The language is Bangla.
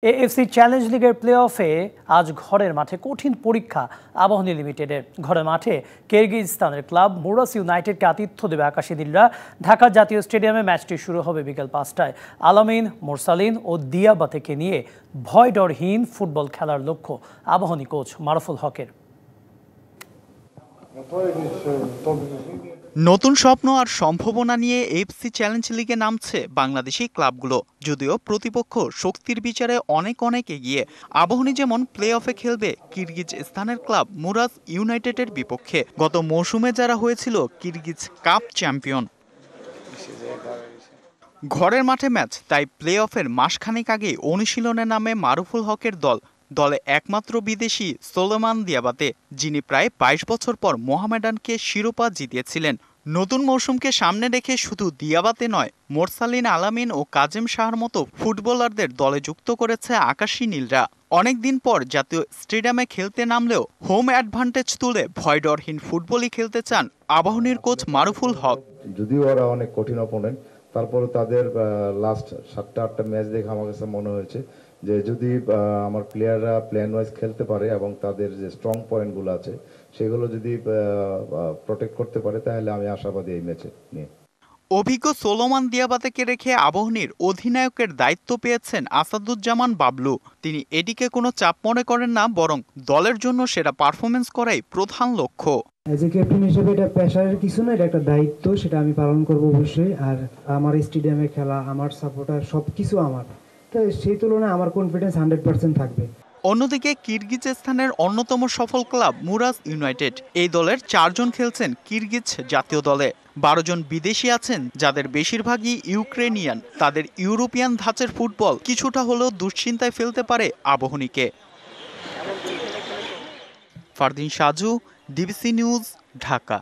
এএফসি চ্যালেঞ্জ লিগের প্লে অফে আজ ঘরের মাঠে কঠিন পরীক্ষা আবাহনী লিমিটেডের। ঘরের মাঠে কিরগিজস্তানের ক্লাব মুরাস ইউনাইটেডকে আতিথ্য দেবে আকাশী নীলরা। ঢাকা জাতীয় স্টেডিয়ামে ম্যাচটি শুরু হবে বিকেল 5টায়। আলামিন, মোরসালিন ও দিয়াবাতেকে নিয়ে ভয় ডরহীন ফুটবল খেলার লক্ষ্য আবাহনী কোচ মারুফুল হকের। নতুন স্বপ্ন আর সম্ভাবনা নিয়ে এএফসি চ্যালেঞ্জ লিগে নামছে বাংলাদেশি ক্লাবগুলো। যদিও প্রতিপক্ষ শক্তির বিচারে অনেক এগিয়ে। আবাহনী যেমন প্লে অফে খেলবে কিরগিজস্তানের ক্লাব মুরাস ইউনাইটেডের বিপক্ষে। গত মৌসুমে যারা হয়েছিল কিরগিজ কাপ চ্যাম্পিয়ন। ঘরের মাঠে ম্যাচ, তাই প্লে অফের মাসখানেক আগেই অনুশীলনে নামে মারুফুল হকের দলে একমাত্র বিদেশি সোলোমান দিয়াবাতে, যিনি প্রায় ২২ বছর পর মোহামেডানকে শিরোপা জিতিয়েছিলেন। নতুন মৌসুমকে সামনে রেখে শুধু দিয়াবাতে নয়, মোরসালিন, আলামিন ও কাজেম শাহর মতো ফুটবলারদের দলে যুক্ত করেছে আকাশী নীলরা। অনেকদিন পর জাতীয় স্টেডিয়ামে খেলতে নামলেও হোম অ্যাডভান্টেজ তুলে ভয়ডরহীন ফুটবলই খেলতে চান আবাহনীর কোচ মারুফুল হক। যদিও ওরা অনেক কঠিন অপোনেন্ট, তারপরে তাদের লাস্ট 7টা-8টা ম্যাচ দেখে আমার কাছে মনে হয়েছে যে যদি আমার প্লেয়াররা প্ল্যান ওয়াইজ খেলতে পারে এবং তাদের যে স্ট্রং পয়েন্টগুলো আছে সেগুলো যদি প্রোটেক্ট করতে পারে, তাহলে আমি আশাবাদী এই ম্যাচে নিয়ে। অভিজ্ঞ সোলোমান দিয়াবাতেকে রেখে আবাহনীর অধিনায়কের দায়িত্ব পেয়েছেন আসাদুজ্জামান বাবলু। তিনি এটিকে কোনো চাপ মনে করেন না, বরং দলের জন্য সেরা পারফরমেন্স করাই প্রধান লক্ষ্য। এজ এ ক্যাপ্টেন হিসেবে এটা পেশার কিছু না, এটা একটা দায়িত্ব, সেটা আমি পালন করব অবশ্যই। আর আমার স্টেডিয়ামে খেলা, আমার সাপোর্টার, সবকিছু আমার, তো সেই তুলনায় আমার কনফিডেন্স 100% থাকবে। অন্যদিকে কিরগিজস্তানের অন্যতম সফল ক্লাব মুরাস ইউনাইটেড, এই দলের 4 জন খেলছেন কিরগিজ জাতীয় দলে। 12 জন বিদেশি আছেন, যাদের বেশিরভাগই ইউক্রেনিয়ান। তাদের ইউরোপিয়ান ধাঁচের ফুটবল কিছুটা হলেও দুশ্চিন্তায় ফেলতে পারে আবাহনীকে। Fardin Saju, DBC news, Dhaka.